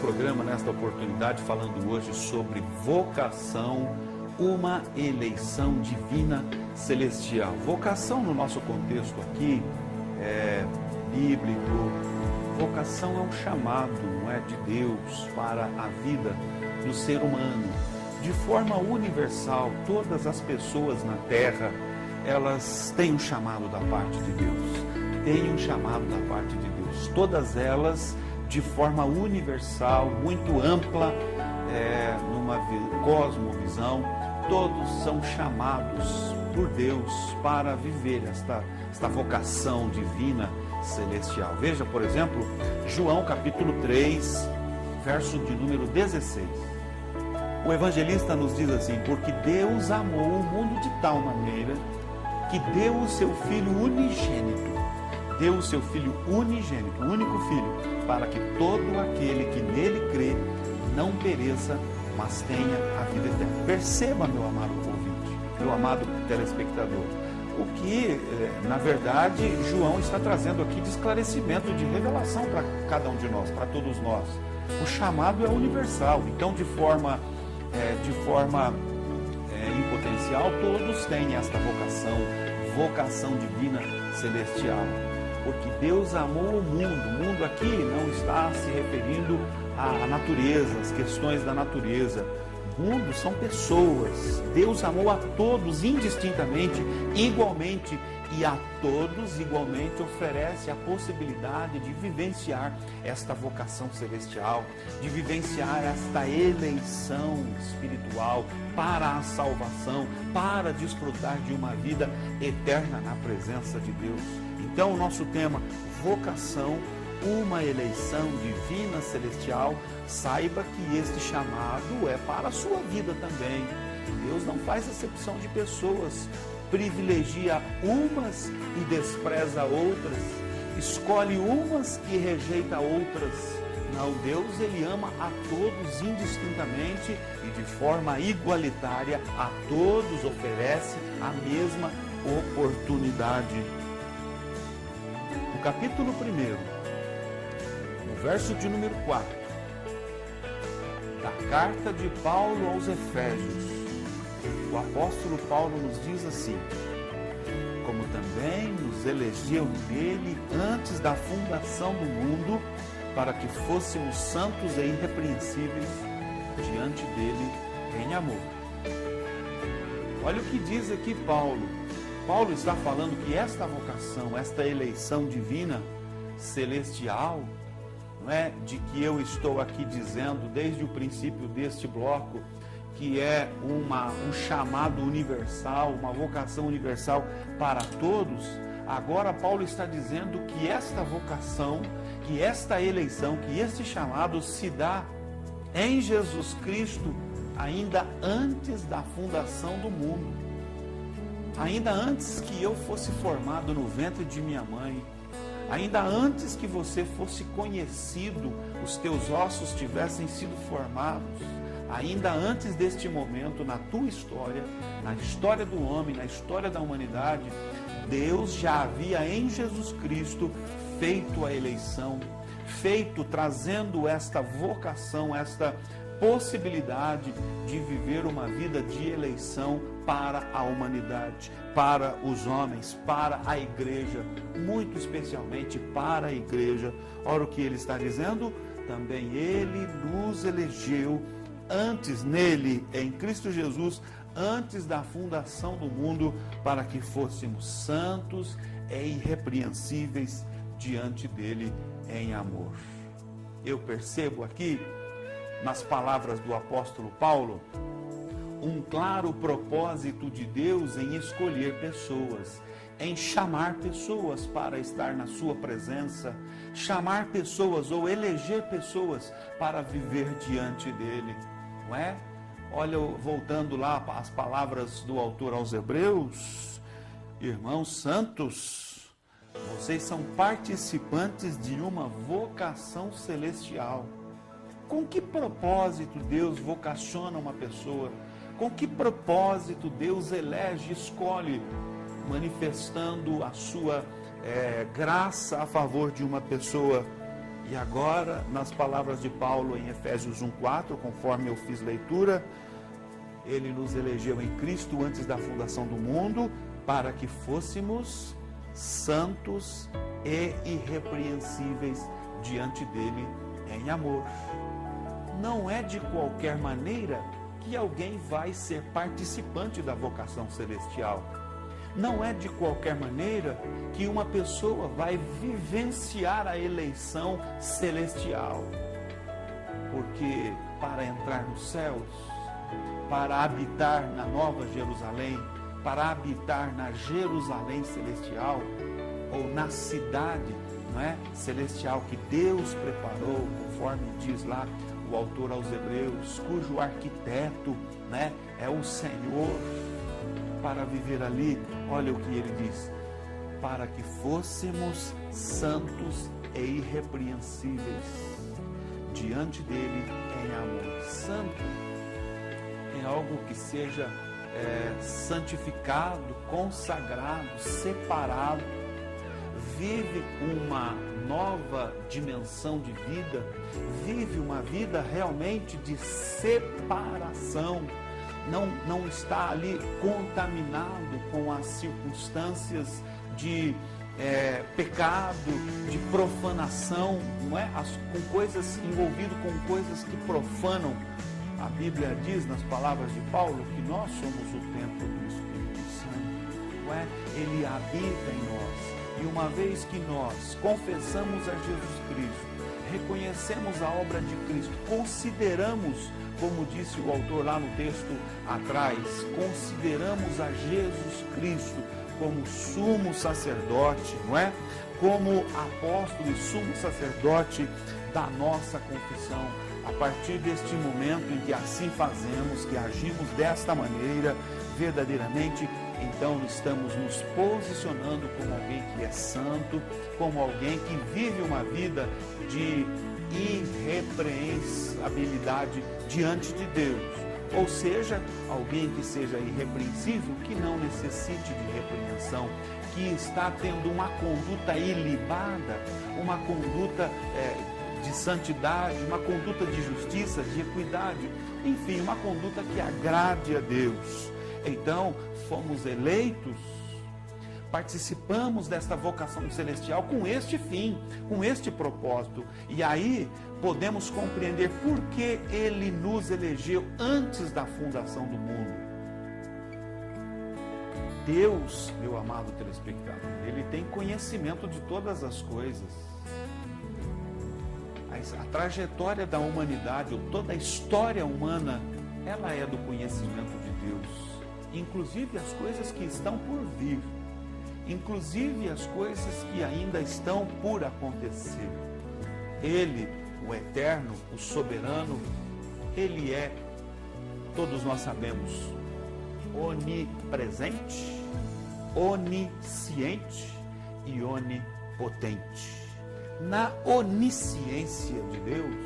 programa nesta oportunidade falando hoje sobre vocação, uma eleição divina celestial. Vocação no nosso contexto aqui é bíblico. Vocação é um chamado, não é, de Deus para a vida do ser humano. De forma universal, todas as pessoas na Terra, elas têm um chamado da parte de Deus. Têm um chamado da parte de Deus. Todas elas, de forma universal, muito ampla, numa cosmovisão, todos são chamados por Deus para viver esta vocação divina celestial. Veja, por exemplo, João capítulo 3, verso de número 16. O evangelista nos diz assim: porque Deus amou o mundo de tal maneira que deu o seu Filho unigênito, o único Filho, para que todo aquele que nele crê não pereça, mas tenha a vida eterna. Perceba, meu amado ouvinte, meu amado telespectador, o que, na verdade, João está trazendo aqui de esclarecimento, de revelação para cada um de nós, para todos nós. O chamado é universal, então de forma em potencial, todos têm esta vocação divina celestial. Porque Deus amou o mundo aqui não está se referindo à natureza, às questões da natureza. O mundo são pessoas. Deus amou a todos indistintamente, igualmente, e a todos igualmente oferece a possibilidade de vivenciar esta vocação celestial, de vivenciar esta eleição espiritual para a salvação, para desfrutar de uma vida eterna na presença de Deus. Então, o nosso tema, vocação, uma eleição divina celestial. Saiba que este chamado é para a sua vida também. Deus não faz acepção de pessoas, privilegia umas e despreza outras, escolhe umas e rejeita outras. Não, Deus, Ele ama a todos indistintamente e de forma igualitária, a todos oferece a mesma oportunidade. No capítulo 1, no verso de número 4, da carta de Paulo aos Efésios, o apóstolo Paulo nos diz assim: como também nos elegeu nele antes da fundação do mundo, para que fôssemos santos e irrepreensíveis diante dele em amor. Olha o que diz aqui Paulo. Paulo está falando que esta vocação, esta eleição divina celestial, não é, de que eu estou aqui dizendo desde o princípio deste bloco, que é um chamado universal, uma vocação universal para todos. Agora Paulo está dizendo que esta vocação, que esta eleição, que este chamado se dá em Jesus Cristo ainda antes da fundação do mundo. Ainda antes que eu fosse formado no ventre de minha mãe, ainda antes que você fosse conhecido, os teus ossos tivessem sido formados, ainda antes deste momento, na tua história, na história do homem, na história da humanidade, Deus já havia em Jesus Cristo feito a eleição, trazendo esta vocação, esta possibilidade de viver uma vida de eleição para a humanidade, para os homens, para a igreja, muito especialmente para a igreja. Ora, o que ele está dizendo? Também ele nos elegeu antes nele, em Cristo Jesus, antes da fundação do mundo, para que fôssemos santos e irrepreensíveis diante dele em amor. Eu percebo aqui, nas palavras do apóstolo Paulo, um claro propósito de Deus em escolher pessoas, em chamar pessoas para estar na sua presença, chamar pessoas ou eleger pessoas para viver diante dele, não é? Olha, voltando lá às palavras do autor aos Hebreus, irmãos santos, vocês são participantes de uma vocação celestial. Com que propósito Deus vocaciona uma pessoa? Com que propósito Deus elege, escolhe, manifestando a sua graça a favor de uma pessoa? E agora, nas palavras de Paulo em Efésios 1:4, conforme eu fiz leitura, ele nos elegeu em Cristo antes da fundação do mundo, para que fôssemos santos e irrepreensíveis diante dele em amor. Não é de qualquer maneira que alguém vai ser participante da vocação celestial. Não é de qualquer maneira que uma pessoa vai vivenciar a eleição celestial. Porque para entrar nos céus, para habitar na Nova Jerusalém, para habitar na Jerusalém celestial, ou na cidade, não é, celestial que Deus preparou, conforme diz lá o autor aos Hebreus, cujo arquiteto, né, é o Senhor. Para viver ali, olha o que ele diz: para que fôssemos santos e irrepreensíveis diante dele em amor. Santo é algo que seja santificado, consagrado, separado, vive uma nova dimensão de vida, vive uma vida realmente de separação. Não está ali contaminado com as circunstâncias de pecado, de profanação, não é? Com coisas, envolvido com coisas que profanam. A Bíblia diz nas palavras de Paulo que nós somos o templo do Espírito Santo, não é? Ele habita em nós. E uma vez que nós confessamos a Jesus Cristo, reconhecemos a obra de Cristo, consideramos, como disse o autor lá no texto atrás, consideramos a Jesus Cristo como sumo sacerdote, não é? Como apóstolo e sumo sacerdote da nossa confissão. A partir deste momento em que assim fazemos, que agimos desta maneira, verdadeiramente, então estamos nos posicionando como alguém que é santo, como alguém que vive uma vida de irrepreensabilidade diante de Deus. Ou seja, alguém que seja irrepreensível, que não necessite de repreensão, que está tendo uma conduta ilibada, uma conduta de santidade, uma conduta de justiça, de equidade, enfim, uma conduta que agrade a Deus. Então, fomos eleitos, participamos desta vocação celestial com este fim, com este propósito. E aí podemos compreender por que Ele nos elegeu antes da fundação do mundo. Deus, meu amado telespectador, Ele tem conhecimento de todas as coisas. A trajetória da humanidade, ou toda a história humana, ela é do conhecimento de Deus. Inclusive as coisas que estão por vir. Inclusive as coisas que ainda estão por acontecer. Ele, o eterno, o soberano, Ele é, todos nós sabemos, onipresente, onisciente e onipotente. Na onisciência de Deus,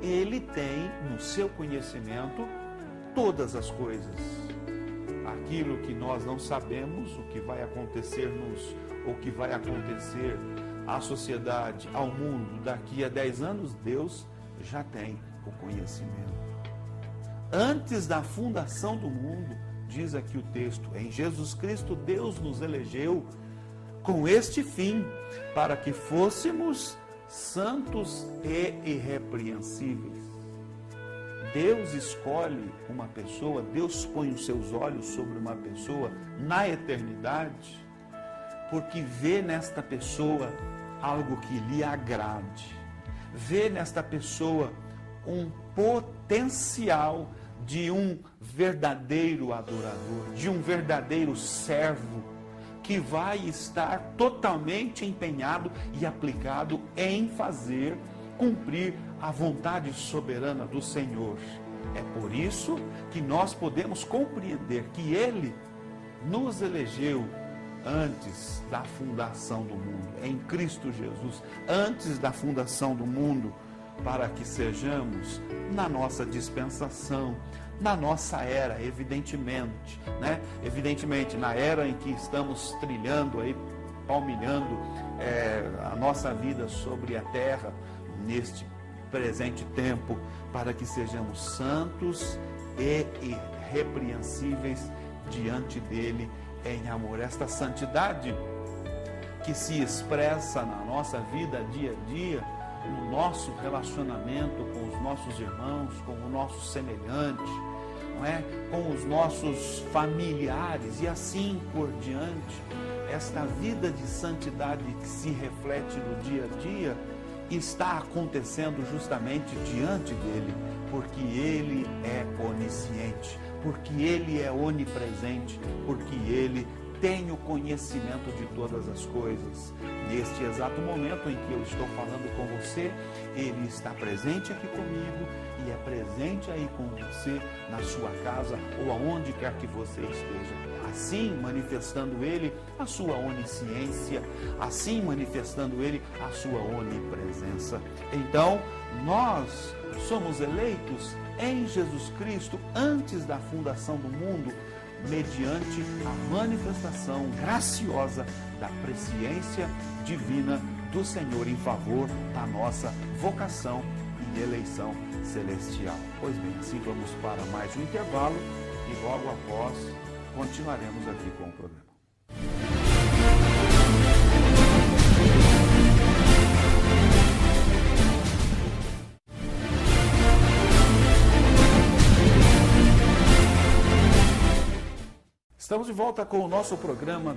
Ele tem no seu conhecimento todas as coisas. Aquilo que nós não sabemos, o que vai acontecer-nos, o que vai acontecer à sociedade, ao mundo, daqui a 10 anos, Deus já tem o conhecimento. Antes da fundação do mundo, diz aqui o texto, em Jesus Cristo Deus nos elegeu com este fim, para que fôssemos santos e irrepreensíveis. Deus escolhe uma pessoa, Deus põe os seus olhos sobre uma pessoa na eternidade, porque vê nesta pessoa algo que lhe agrade, vê nesta pessoa um potencial de um verdadeiro adorador, de um verdadeiro servo, que vai estar totalmente empenhado e aplicado em fazer cumprir a vontade soberana do Senhor. É por isso que nós podemos compreender que Ele nos elegeu antes da fundação do mundo, em Cristo Jesus, antes da fundação do mundo, para que sejamos, na nossa dispensação, na nossa era, evidentemente, na era em que estamos trilhando aí palmilhando a nossa vida sobre a terra neste presente tempo, para que sejamos santos e irrepreensíveis diante dele em amor. Esta santidade que se expressa na nossa vida dia a dia, no nosso relacionamento com os nossos irmãos, com o nosso semelhante, não é? Com os nossos familiares e assim por diante. Esta vida de santidade que se reflete no dia a dia está acontecendo justamente diante dele, porque ele é onisciente, porque ele é onipresente, porque ele tem o conhecimento de todas as coisas. Neste exato momento em que eu estou falando com você, ele está presente aqui comigo e é presente aí com você na sua casa ou aonde quer que você esteja. Assim manifestando ele a sua onisciência, assim manifestando ele a sua onipresença. Então, nós somos eleitos em Jesus Cristo antes da fundação do mundo, mediante a manifestação graciosa da presciência divina do Senhor em favor da nossa vocação e eleição celestial. Pois bem, assim vamos para mais um intervalo e logo após continuaremos aqui com o programa. Estamos de volta com o nosso programa